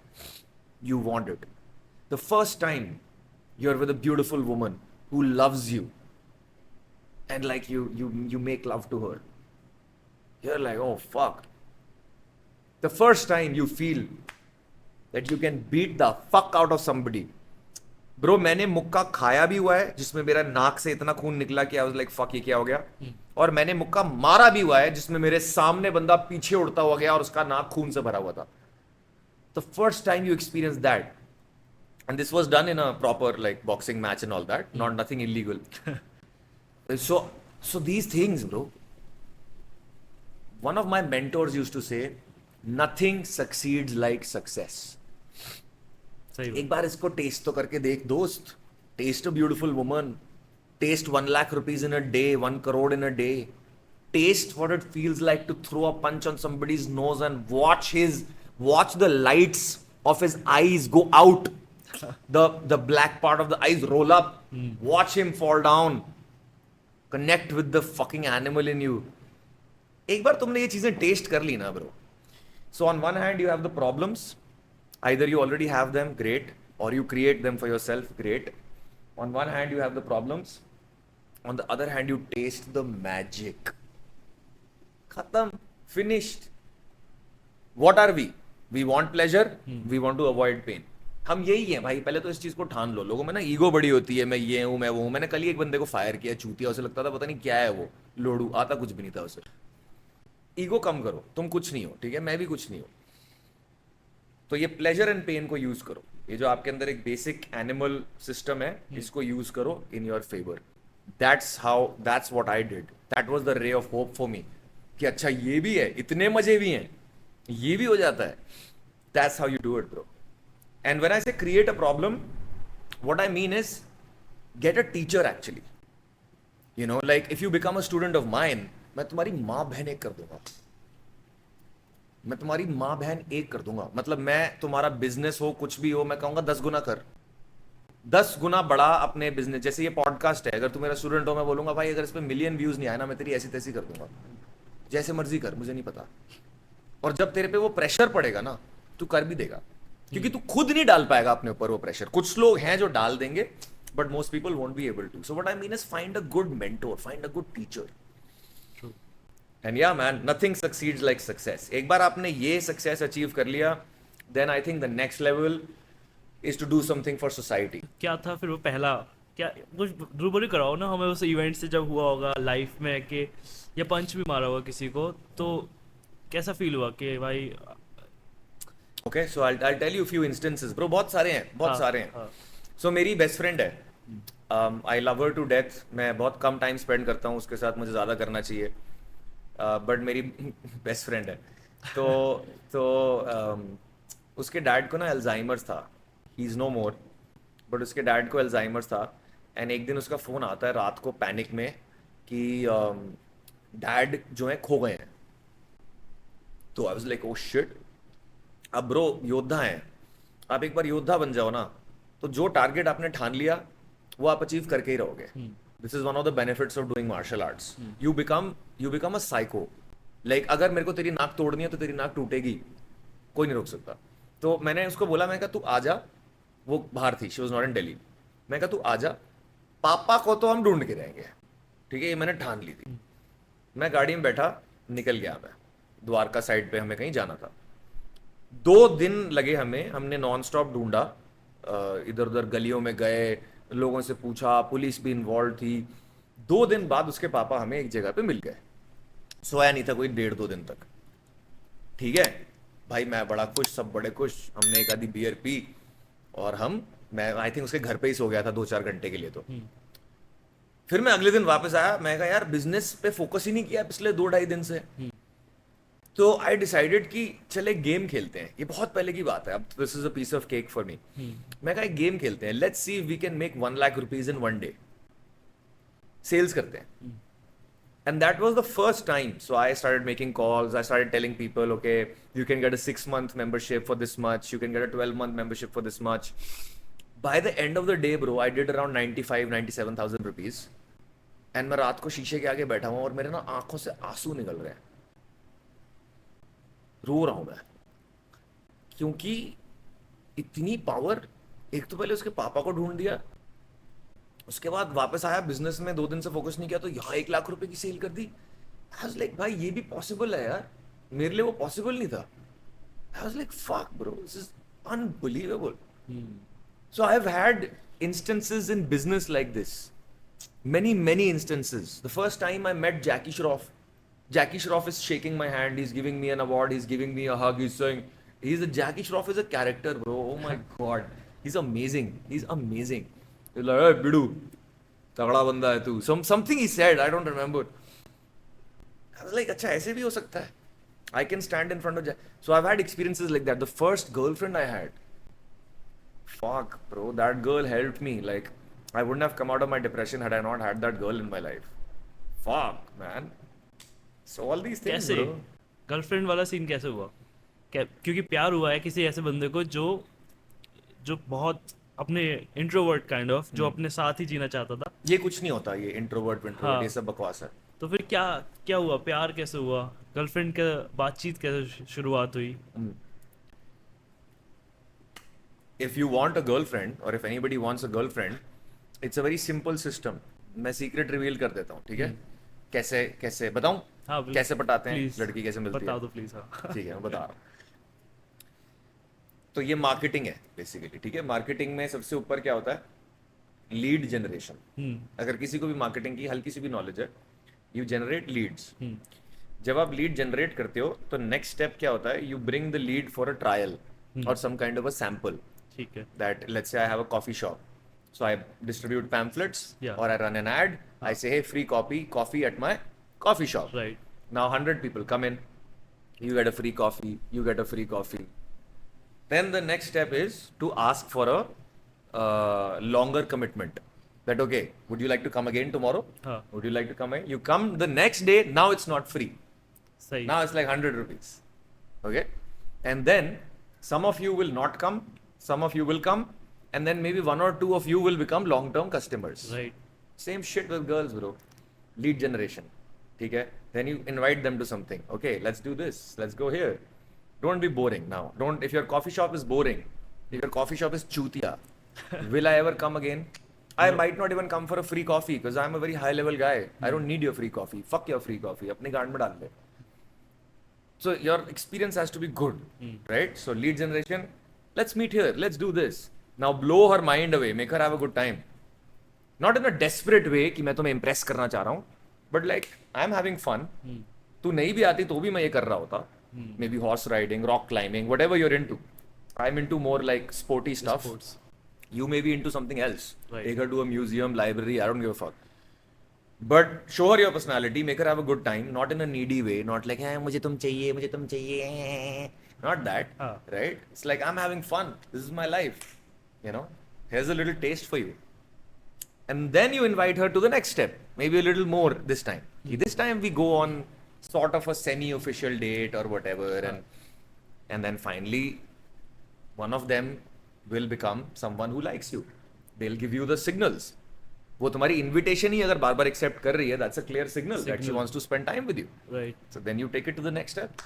you want it. The first time you're with a beautiful woman who loves you, and like you make love to her, you're like, oh fuck. The first time you feel that you can beat the fuck out of somebody. Bro, मैंने मुक्का खाया भी हुआ है जिसमें मेरा नाक से इतना खून निकला कि I was like fuck, ये क्या हो गया. और मैंने मुक्का मारा भी हुआ है जिसमें मेरे सामने बंदा पीछे उड़ता हुआ गया और उसका नाक खून से भरा हुआ था. The first time you experience that, and this was done in a proper like boxing match and all that, not nothing illegal. So these things, bro. One of my mentors used to say, nothing succeeds like success. सही एक बार इसको टेस्ट तो करके देख दोस्त. Test a beautiful woman. Test 1 lakh rupees in a day, 1 crore in a day. Taste what it feels like to throw a punch on somebody's nose and watch the lights of his eyes go out. The black part of the eyes roll up. Watch him fall down. Connect with the fucking animal in you. एक बार तुमने ये चीजें टेस्ट कर ली ना bro, so on one hand you have the problems, either you already have them, great, or you create them for yourself, great. On one hand you have the problems, on the other hand you taste the magic. Khatam, finished. What are we? We want pleasure, we want to avoid pain. हम यही हैं भाई. पहले तो इस चीज को ठान लो. लोगों में ना ईगो बड़ी होती है, मैं ये हूं, मैं वो हूं. मैंने कल ही एक बंदे को फायर किया, चूतिया, उसे लगता था पता नहीं क्या है वो, लोडू, आता कुछ भी नहीं था उसे. ईगो कम करो, तुम कुछ नहीं हो, ठीक है, मैं भी कुछ नहीं हूं. तो ये प्लेजर एंड पेन को यूज करो. ये जो आपके अंदर एक बेसिक एनिमल सिस्टम है, इसको यूज करो in your favour. That's what I did. That was the ray of hope for me कि अच्छा ये भी है, इतने मजे भी हैं, ये भी हो जाता है. That's how you do it bro. And when I say create a problem, what I mean is get a teacher actually. You know, like if you become a student of mine, मैं तुम्हारी माँ बहन एक कर दूंगा. मैं तुम्हारी माँ बहन एक कर दूंगा. मतलब मैं तुम्हारा बिजनेस हो, कुछ भी हो, मैं कहूंगा 10 गुना कर. 10 गुना बड़ा अपने बिजनेस, जैसे ये पॉडकास्ट है, अगर तू मेरा स्टूडेंट हो, मैं बोलूंगा भाई अगर इस पे मिलियन व्यूज नहीं आए ना, मैं तेरी ऐसी तैसी कर दूंगा, जैसे मर्जी कर, मुझे नहीं पता। और जब तेरे पे वो प्रेशर पड़ेगा ना, तू कर भी देगा, क्योंकि तू खुद नहीं डाल पाएगा अपने ऊपर वो प्रेशर। कुछ लोग हैं जो डाल देंगे, but most people won't be able to. So what I mean is find a good mentor, find a good teacher. And yeah man, nothing succeeds like success. एक बार आपने ये सक्सेस अचीव कर लिया, then I think the next level is to do something for society. क्या था फिर वो पहला, क्या कुछ रूबरू कराओ ना हमें उस इवेंट से जब हुआ होगा लाइफ में कि या पंच भी मारा होगा किसी को, तो कैसा फील हुआ कि भाई। Okay, so I tell you few instances bro, बहुत सारे हैं, बहुत हाँ, सारे हैं। हाँ। सो मेरी बेस्ट फ्रेंड है, I love her to death. मैं बहुत कम टाइम स्पेंड करता हूँ उसके साथ, मुझे ज़्यादा करना चाहिए, बट मेरी बेस्ट फ्रेंड है। तो उसके डैड को ना अल्जाइमर्स था, he is no more, but उसके डैड को अल्जाइमर्स था। एंड एक दिन उसका फ़ोन आता है रात को पैनिक में कि डैड जो है खो गए हैं। तो I was like oh shit. अब ब्रो योद्धा हैं, आप एक बार योद्धा बन जाओ ना, तो जो टारगेट आपने ठान लिया वो आप अचीव करके ही रहोगे। This is one of the benefits of doing martial arts. You become a psycho. Like अगर मेरे को तेरी नाक तोड़नी है तो तेरी नाक टूटेगी, कोई नहीं रोक सकता। तो मैंने उसको बोला, मैं कहा तू आजा, वो बाहर थी, she was not in Delhi. मैं कहा तू आजा, पापा को तो हम ढूंढ के रहेंगे, ठीक है, ये मैंने ठान ली थी। मैं गाड़ी में बैठा, निकल गया, मैं द्वारका साइड पे हमें कहीं जाना था। 2 दिन लगे हमें, हमने नॉन स्टॉप ढूंढा, इधर उधर गलियों में गए, लोगों से पूछा, पुलिस भी इन्वॉल्व थी। 2 दिन बाद उसके पापा हमें एक जगह पे मिल गए। सोया नहीं था कोई 1.5-2 दिन तक, ठीक है भाई। मैं बड़ा खुश, सब बड़े खुश, हमने एक आधी बियर पी और मैं आई थिंक उसके घर पे ही सो गया था 2-4 घंटे के लिए। तो फिर मैं अगले दिन वापस आया, मैं कहा यार बिजनेस पे फोकस ही नहीं किया पिछले 2-2.5 दिन से। तो आई डिसाइडेड कि चले गेम खेलते हैं, ये बहुत पहले की बात है, अब this is a piece of cake for me. मैं कहा एक गेम खेलते हैं, let's see we can make 1 lakh rupees in 1 day, sales करते हैं। And that was the first time. So I started making calls. I started telling people, okay, you can get a 6-month membership for this much. You can get a 12-month membership for this much. By the end of the day, bro, I did around 97,000 rupees. And मैं रात को शीशे के आगे बैठा हूँ और मेरे ना आंखों से आंसू निकल रहे हैं, रो रहा हूँ मैं, क्योंकि इतनी पावर। एक तो पहले उसके पापा को ढूंढ दिया, उसके बाद वापस आया, बिजनेस में 2 दिन से फोकस नहीं किया, तो यहाँ 1 लाख रुपए की सेल कर दी। आई वाज लाइक भाई ये भी पॉसिबल है यार, मेरे लिए वो पॉसिबल नहीं था। I was like fuck bro, this is unbelievable. So I have had instances in business like this, many instances. The first time I met Jackie Shroff is shaking my hand, he's giving me an award, he's giving me a hug, he's saying, Jackie Shroff is a character, bro. Oh my god, he's amazing, he's like, hey bidu, तगड़ा बंदा है तू, something he said, I don't remember. I was like, अच्छा ऐसे भी हो सकता है, I can stand in front of so I've had experiences like that. The first girlfriend I had, fuck bro, that girl helped me. Like I wouldn't have come out of my depression had I not had that girl in my life. Fuck man. So all these things, कैसे bro. गर्लफ्रेंड वाला सीन कैसे हुआ? क्योंकि प्यार हुआ है किसी ऐसे बंदे को जो बहुत अपने इंट्रोवर्ट काइंड ऑफ, जो अपने साथ ही जीना चाहता था। ये कुछ नहीं होता, ये इंट्रोवर्ट हाँ। ये सब बकवास है। तो फिर क्या हुआ, प्यार कैसे हुआ, गर्लफ्रेंड का बातचीत कैसे शुरुआत हुई? If you want a girlfriend or if anybody wants a girlfriend, it's a very simple system. मैं सीक्रेट रिवील कर देता हूँ, ठीक है? कैसे बताऊं? हाँ, बिल्कुल। कैसे पटाते हैं, Please, लड़की कैसे मिलती है? बता दो प्लीज। हाँ। ठीक है, मैं बता रहा हूँ। तो ये मार्केटिंग है बेसिकली, ठीक है? मार्केटिंग में सबसे ऊपर क्या होता है? Lead generation. अगर किसी को भी मार्केटिंग की हल्की सी भी नॉलेज है, यू जनरेट लीड्स। जब आप लीड जनरेट करते हो तो नेक्स्ट स्टेप क्या होता है? You bring the lead for a trial और some kind of a sample. ठीक है। That let's say I have a coffee shop, so I distribute pamphlets, Yeah. or I run an ad. I say, hey, free coffee at my coffee shop. Right. Now 100 people come in, you get a free coffee, you get a free coffee. Then the next step is to ask for a longer commitment. That okay, would you like to come again tomorrow? हाँ। Would you like to come again? You come the next day. Now it's not free. सही। Now it's like 100 rupees. Okay, and then some of you will not come, some of you will come, and then maybe 1 or 2 of you will become long-term customers. Right. Same shit with girls, bro. Lead generation. ठीक है? Then you invite them to something. Okay, let's do this. Let's go here. Don't be boring now. Don't. If your coffee shop is boring, if your coffee shop is chutiya, will I ever come again? I might not even come for a free coffee because I'm a very high-level guy. I don't need your free coffee. Fuck your free coffee. अपने गांड में डाल ले. So your experience has to be good, right? So lead generation. Let's meet here. Let's do this. Now blow her mind away. Make her have a good time. Not in a desperate way कि मैं तुम्हें impress करना चाह रहा हूँ, but like I'm having fun. तू नहीं भी आती तो भी मैं ये कर रहा होता. Maybe horse riding, rock climbing, whatever you're into. I'm into more like sporty stuff. Sports. You may be into something else. Right. Take her to a museum, library. I don't give a fuck. But show her your personality. Make her have a good time. Not in a needy way. Not like मुझे तुम चाहिए. Not that. Right? It's like I'm having fun. This is my life. You know. Here's a little taste for you. And then you invite her to the next step. Maybe a little more this time. This time we go on sort of a semi-official date or whatever, and then finally one of them will become someone who likes you. They'll give you the signals. वो तुम्हारी invitation ही अगर बार-बार accept कर रही है, that's a clear signal that she wants to spend time with you. Right. So then you take it to the next step.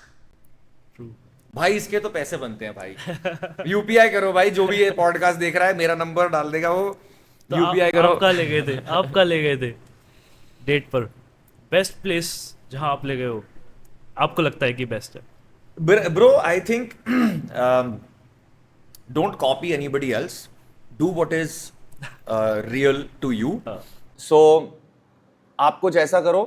True. भाई इसके तो पैसे बनते हैं भाई. यूपीआई करो भाई, जो भी ये पॉडकास्ट देख रहा है मेरा नंबर डाल देगा वो. तो यूपीआई करो. आप कहाँ ले गए थे? आप कहाँ ले गए थे डेट पर? बेस्ट प्लेस जहाँ आप ले गए हो, आपको लगता है कि बेस्ट है? Bro, I think don't copy anybody else. Do what is real to you. So आप कुछ ऐसा करो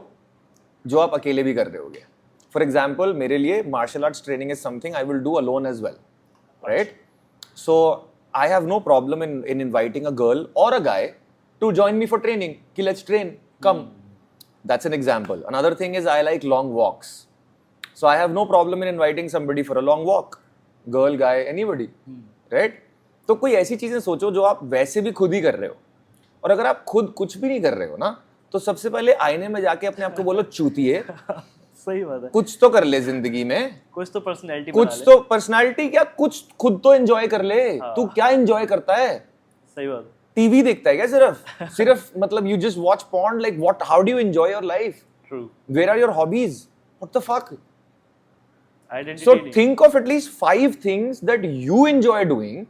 जो आप अकेले भी कर रहे होगे. For example, मेरे लिए martial arts training is something I will do alone as well, right? So I have no problem in inviting a girl or a guy to join me for training. कि let's train, come. That's an example. Another thing is I like long walks. So I have no problem in inviting somebody for a long walk. Girl, guy, anybody. Right? तो कोई ऐसी चीजें सोचो जो आप वैसे भी खुद ही कर रहे हो. और अगर आप खुद कुछ भी नहीं कर रहे हो ना, तो सबसे पहले आईने में जाके अपने आप को बोलो चूतिए. सही बात है. कुछ तो कर ले जिंदगी में. कुछ तो पर्सनैलिटी कुछ तो पर्सनालिटी क्या, कुछ खुद तो एंजॉय कर ले. तू क्या एंजॉय करता है? सही बात. टीवी देखता है क्या सिर्फ मतलब you just watch porn, like what, how do you enjoy your life? True. Where are your hobbies? What the fuck? Identity. So think of at least 5 things that you enjoy doing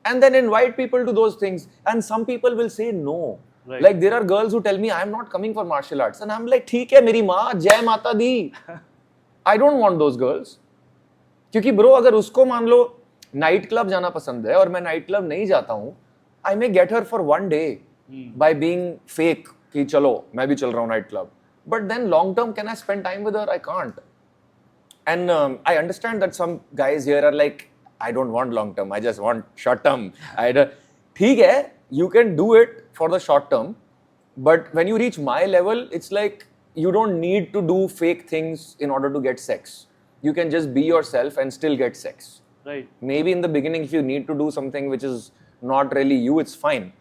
and then invite people to those things. And some people will say no. Right. Like there are girls who tell me I'm not coming for martial arts, and I'm like ठीक है मेरी माँ जय माता दी. I don't want those girls. क्योंकि bro अगर उसको मान लो नाइट क्लब जाना पसंद है और मैं नाइट क्लब नहीं जाता हूँ, I may get her for one day by being fake कि चलो मैं भी चल रहा हूँ night club. But then long term can I spend time with her? I can't. And I understand that some guys here are like, I don't want long term, I just want short term. ठीक है, you can do it for the short term, but when you reach my level, it's like you don't need to do fake things in order to get sex. You can just be yourself and still get sex. Right. Maybe in the beginning, if you need to do something which is not really you, it's fine.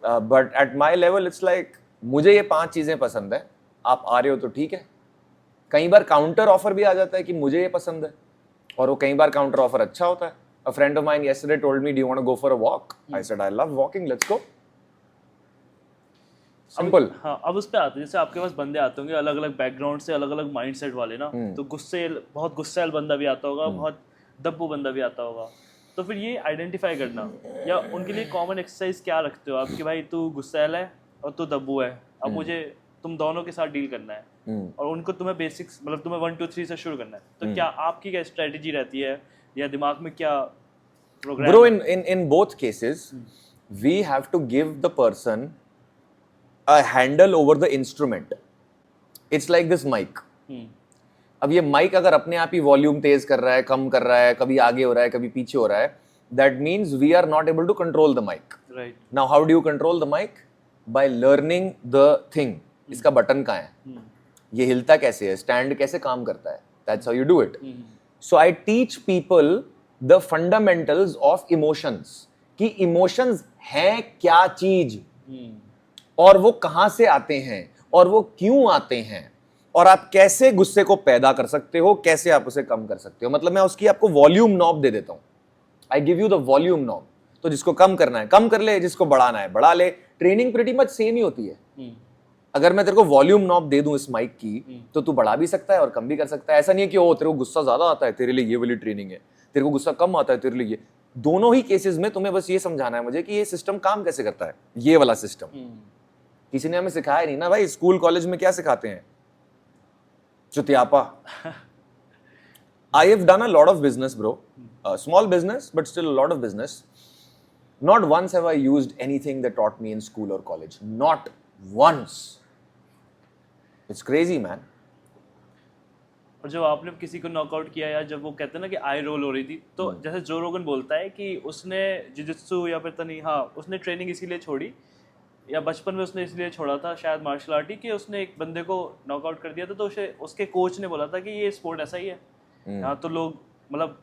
But at my level, it's like मुझे ये 5 चीजें पसंद है, आप आ रहे हो तो ठीक है. कई बार काउंटर ऑफर भी आ जाता है कि मुझे ये पसंद है, और वो कई बार काउंटर ऑफर अच्छा होता है. A friend of mine yesterday told me, do you want to go for a walk? I said, I love walking, let's go. Simple. हाँ, अब उस पे आते हैं, जैसे आपके पास बंदे आते होंगे अलग अलग बैकग्राउंड से, अलग अलग माइंडसेट वाले ना, तो बहुत गुस्सैल बंदा भी आता होगा, बहुत दब्बू बंदा भी आता होगा. तो फिर ये आइडेंटिफाई करना, या उनके लिए कॉमन एक्सरसाइज क्या रखते हो आप कि भाई तू गुस्सैल है और तू दब्बू है, अब मुझे तुम दोनों के साथ डील करना है, और उनको तुम्हें बेसिक्स मतलब तुम्हें 1 2 3 से शुरू करना है. तो क्या आपकी क्या स्ट्रेटेजी रहती है, या दिमाग में क्या programme? Bro, in both cases, we have to give the person a handle over the instrument. It's like this mic. अब ये माइक अगर अपने आप ही वॉल्यूम तेज कर रहा है, कम कर रहा है, कभी आगे हो रहा है, कभी पीछे हो रहा है, that means we are not able to control the mic. Right. Now how do you control the mic? By learning the thing. इसका बटन कहाँ है, ये हिलता कैसे है, स्टैंड कैसे काम करता है. That's how you do it. So I teach people the fundamentals of emotions, कि emotions हैं क्या चीज, और वो कहाँ से आते हैं, और वो क्यों आते हैं, और आप कैसे गुस्से को पैदा कर सकते हो, कैसे आप उसे कम कर सकते हो. मतलब मैं उसकी आपको वॉल्यूम नॉब दे देता हूँ. I give you the volume knob. तो जिसको कम करना है कम कर ले, जिसको बढ़ाना है बढ़ा ले। ट्रेनिंग प्रीटी मच सेम ही होती है। अगर मैं तेरे को वॉल्यूम नॉब दे दूं इस माइक की तो तू बढ़ा भी सकता है और कम भी कर सकता है। ऐसा नहीं है कि ओ तेरे को गुस्सा ज्यादा आता है तेरे लिए ये वाली ट्रेनिंग है, तेरे को गुस्सा कम आता है तेरे लिए ये। दोनों ही केसेस में तुम्हें बस ये समझाना है मुझे कि ये सिस्टम काम कैसे करता है, ये वाला सिस्टम। किसी ने हमें सिखाया नहीं ना भाई। स्कूल कॉलेज में क्या सिखाते हैं? चुतियापा। I have done a lot of business, bro. Small business, but still a lot of business. Not once have I used anything they taught me in school or college. Not once. It's crazy, man. और जब आपने किसी को नॉकआउट किया या जब वो कहते हैं ना कि आई रोल हो रही थी, तो जैसे जो रोगन बोलता है कि उसने जिजित्सु या फिर तनी, हाँ उसने ट्रेनिंग इसीलिए छोड़ी या बचपन में उसने इसलिए छोड़ा था शायद मार्शल आर्ट ही कि उसने एक बंदे को नॉकआउट कर दिया था, तो उसे उसके कोच ने बोला था कि ये स्पोर्ट ऐसा ही है, यहाँ तो लोग मतलब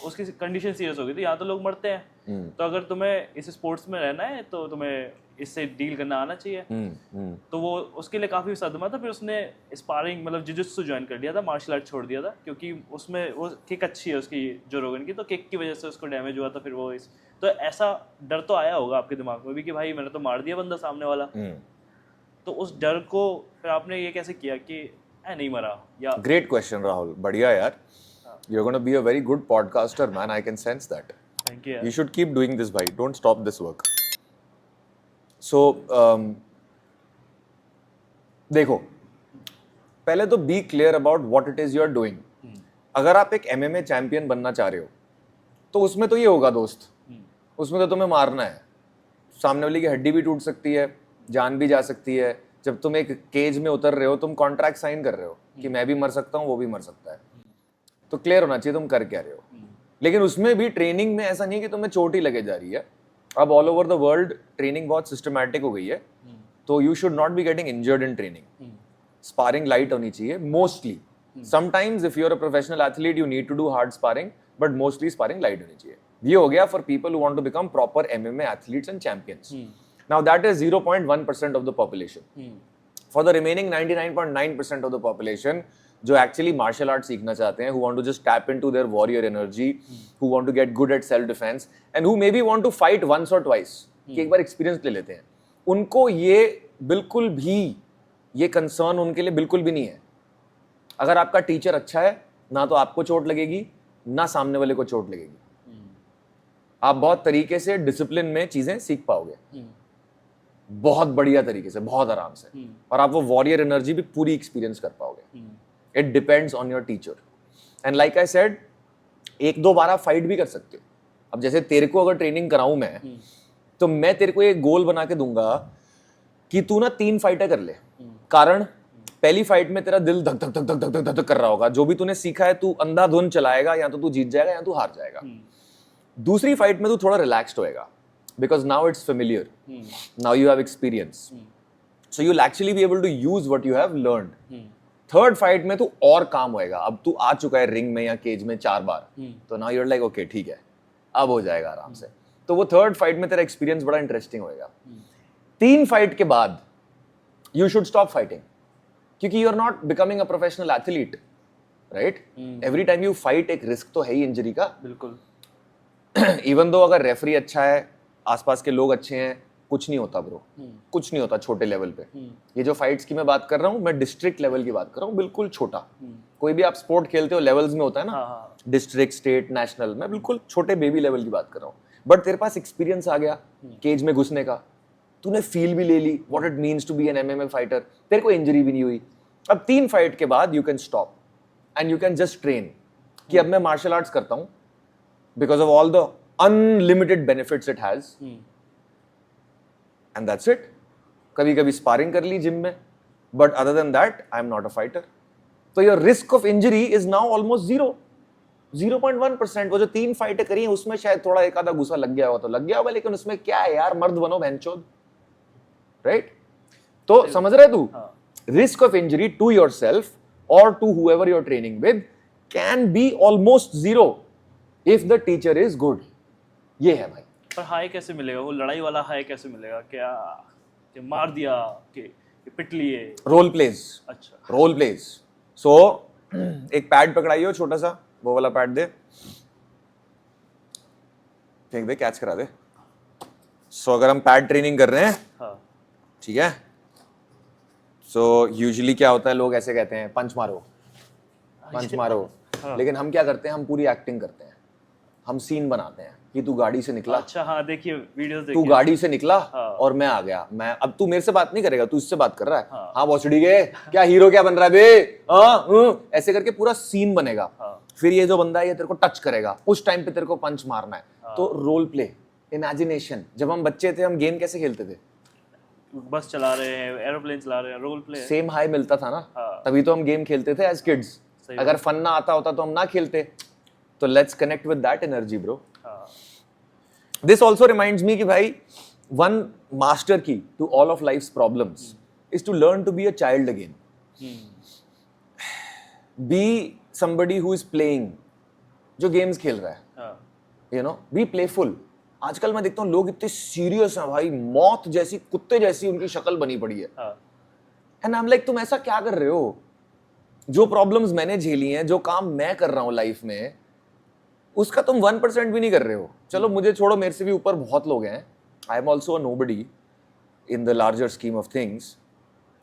उसकी कंडीशन सीरियस हो गई थी, यहाँ तो लोग मरते हैं, तो अगर तुम्हें इस स्पोर्ट्स में रहना है तो तुम्हें इससे डील करना आना चाहिए। तो वो उसके लिए काफ़ी सदमा था। फिर उसने स्पारिंग मतलब जिजुत्सु ज्वाइन कर लिया था, मार्शल आर्ट छोड़ दिया था, क्योंकि उसमें वो किक अच्छी है उसकी जो रोगन की, तो किक की वजह से उसको डैमेज हुआ था। फिर वो तो ऐसा डर तो आया होगा आपके दिमाग में भी कि भाई मैंने तो मार दिया बंदा सामने वाला, तो उस डर को फिर आपने ये कैसे किया कि नहीं मरा? या ग्रेट क्वेश्चन राहुल, बढ़िया यार। You're going to be a very good podcaster, man. I can sense that. Thank you. You should keep doing this, bhai. Don't stop this work. So, देखो, पहले तो be clear about what it is you're doing. अगर आप एक MMA चैंपियन बनना चाह रहे हो, तो उसमें तो ये होगा दोस्त, उसमें तो तुम्हें मारना है। सामने वाले की हड्डी भी टूट सकती है, जान भी जा सकती है। जब तुम एक केज में उतर रहे हो, तुम कॉन्ट्रैक्ट साइन कर रहे हो कि मैं भी मर सकता हूँ, वो भी मर सकता है, तो क्लियर होना चाहिए तुम कर क्या रहे हो। लेकिन उसमें भी ट्रेनिंग में ऐसा नहीं है कि तुम्हें चोट ही लगे जा रही है। अब all over the world training बहुत सिस्टमैटिक हो गई है, तो you should not be getting injured in training. Sparring light होनी चाहिए mostly. Sometimes if you are a professional athlete you need to do hard sparring, but mostly sparring light होनी चाहिए। ये हो गया for people who want to become proper MMA athletes and champions. Now that is 0.1% of the population. For the remaining 99.9% of the population जो एक्चुअली मार्शल आर्ट सीखना चाहते हैं, who want to just tap into their warrior energy, who want to get good at self defense and who maybe want to fight once or twice, कि एक बार एक्सपीरियंस ले लेते हैं, उनको ये बिल्कुल भी ये कंसर्न उनके लिए बिल्कुल भी नहीं है। अगर आपका टीचर अच्छा है, ना तो आपको चोट लगेगी ना सामने वाले को चोट लगेगी। आप बहुत तरीके से डिसिप्लिन में चीजें सीख पाओगे, बहुत बढ़िया तरीके से, बहुत आराम से, और आप वो वॉरियर एनर्जी भी पूरी एक्सपीरियंस कर पाओगे। It depends on your teacher. And like I said, एक दो बार आप फाइट भी कर सकते हो। अब जैसे तेरे को अगर ट्रेनिंग कराऊं मैं, तो मैं तेरे को एक गोल बना के दूंगा कि तू ना 3 फाइटें कर ले। कारण पहली फाइट में तेरा दिल धक धक धक धक धक धक धक कर रहा होगा, जो भी तूने सीखा है तू अंधाधुन चलाएगा, या तो तू जीत जाएगा या तू हार जाएगा। दूसरी फाइट में तू थोड़ा रिलैक्स्ड होएगा, because now it's familiar, now you have experience, so you will actually be able to use what you have learned. Third fight में तू और काम होएगा, अब तू आ चुका है रिंग में या केज में 4 बार, तो now you are like okay ठीक है, अब हो जाएगा आराम से। तो वो थर्ड फाइट में तेरा एक्सपीरियंस बड़ा इंटरेस्टिंग होएगा। 3 फाइट के बाद यू शुड स्टॉप फाइटिंग, क्योंकि you are not becoming a professional athlete, right? Every time you fight एक रिस्क तो है ही इंजरी का। बिल्कुल। इवन दो अगर रेफरी अच्छा है, आसपास के लोग अच्छे हैं, कुछ नहीं होता ब्रो, कुछ नहीं होता छोटे लेवल पे। ये जो फाइट्स की मैं बात कर रहा हूँ, मैं डिस्ट्रिक्ट लेवल की बात कर रहा हूँ, बिल्कुल छोटा। कोई भी आप स्पोर्ट खेलते हो लेवल्स में होता है ना, डिस्ट्रिक्ट, स्टेट, नेशनल, मैं बिल्कुल छोटे बेबी लेवल की बात कर रहा हूँ। बट तेरे पास एक्सपीरियंस आ गया केज में घुसने का, तूने फील भी ले ली what it means to be an MMA fighter, तेरे को इंजरी भी नहीं हुई। अब 3 फाइट के बाद you can stop and you can just train कि अब मैं मार्शल आर्ट्स करता हूँ because of all the unlimited benefits it has, and that's it. कभी कभी स्पारिंग कर ली जिम में, but other than that I am not a fighter. तो your risk of injury is now almost 0.1%। वो जो 3 फाइटें करी हैं उसमें शायद थोड़ा एक आधा गुस्सा लग गया होगा तो लग गया होगा, लेकिन उसमें क्या है यार, मर्द बनो बहनचोद, राइट? तो समझ रहे तू? Risk of injury to yourself और to whoever you're training with can be almost 0 if the teacher is good. ये है भाई। पर हाई कैसे मिलेगा? वो लड़ाई वाला हाई कैसे मिलेगा? क्या कि मार दिया कि पिट लिए? Role plays. अच्छा, रोल प्लेज। सो एक पैड पकड़ाइयो छोटा सा, वो वाला पैड दे, फेंक दे, कैच करा दे, सो अगर हम पैड ट्रेनिंग कर रहे हैं, हाँ ठीक है, सो यूजुअली क्या होता है, लोग ऐसे कहते हैं पंच मारो पंच मारो, हाँ। लेकिन हम क्या करते हैं, हम पूरी एक्टिंग करते हैं, हम सीन बनाते हैं कि तू गाड़ी से निकला, अच्छा हाँ देखिए वीडियोस तू देखिए गाड़ी से निकला हाँ। और मैं आ गया, मैं अब तू मेरे से बात नहीं करेगा, तू इससे बात कर रहा है, हाँ। हाँ बॉसड़ी के क्या हीरो क्या बन रहा है बे, हाँ ऐसे करके पूरा सीन बनेगा। हाँ। फिर ये जो बंदा है ये तेरे को टच करेगा, उस टाइम पे तेरे को पंच मारना है। तो रोल प्ले, इमेजिनेशन। जब हम बच्चे थे हम गेम कैसे खेलते थे, बस चला रहे हैं, एरोप्लेन चला रहे हैं, रोल प्ले। सेम हाई मिलता था ना, हाँ। तभी तो हम गेम खेलते थे एज किड्स। सही अगर फन ना आता होता तो हम ना खेलते। तो let's connect with that energy bro. हाँ This also reminds me कि भाई one master key to all of life's problems is to learn to be a child again. Be somebody who is playing, जो games खेल रहा है, हाँ you know, be playful. आजकल मैं देखता हूँ लोग इतने सीरियस हैं भाई, मौत जैसी कुत्ते जैसी उनकी शक्ल बनी पड़ी है। हाँ एंड आई एम लाइक तुम ऐसा क्या कर रहे हो? जो प्रॉब्लम्स मैंने झेली हैं, जो काम मैं कर रहा हूँ लाइफ में, उसका तुम 1% भी नहीं कर रहे हो। चलो मुझे छोड़ो, मेरे से भी ऊपर बहुत लोग हैं, I am also a nobody in the larger scheme of things,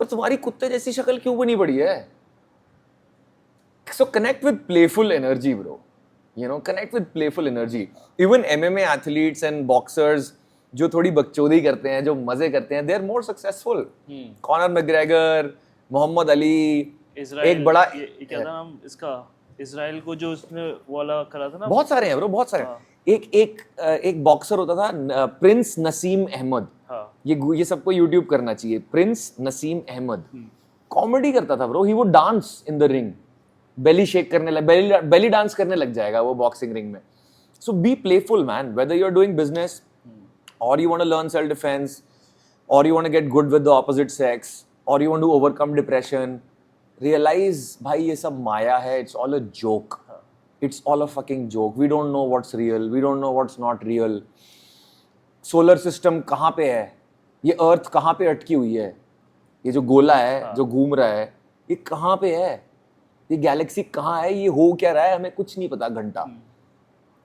पर तुम्हारी कुत्ते जैसी शक्ल क्यों बनी पड़ी है? So connect with playful energy bro, you know, connect with playful energy. Even MMA athletes and boxers जो थोड़ी बकचोदी करते हैं, जो मजे करते हैं, they are more successful. Conor McGregor, Muhammad Ali, Israel एक बड़ा ये क्या था नाम इसका, इजराइल को जो उसने वो वाला करा था ना, बहुत सारे हैं ब्रो, बहुत सारे। एक बॉक्सर होता था प्रिंस नसीम अहमद, हाँ ये सबको यूट्यूब करना चाहिए। प्रिंस नसीम अहमद कॉमेडी करता था bro, he would dance in the ring, belly shake करने लग, बेली डांस करने लग जाएगा वो बॉक्सिंग रिंग में। So be playful man, whether you are doing business और you want to learn self defence, और you want to get good with the opposite sex, or you want to overcome depression, realize भाई ये सब माया है, it's all a joke, it's all a fucking joke, we don't know what's real, we don't know what's not real, solar system कहाँ पे है, ये अर्थ कहाँ पे अटकी हुई है, ये जो गोला है जो घूम रहा है ये कहाँ पे है, ये गैलेक्सी कहाँ है, ये हो क्या रहा है, हमें कुछ नहीं पता घंटा।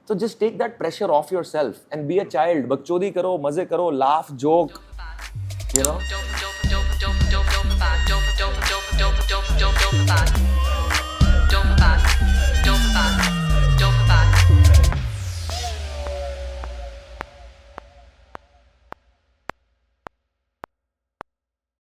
So just take that pressure off yourself and be a child. बकचोदी करो, मजे करो, laugh, joke, you know.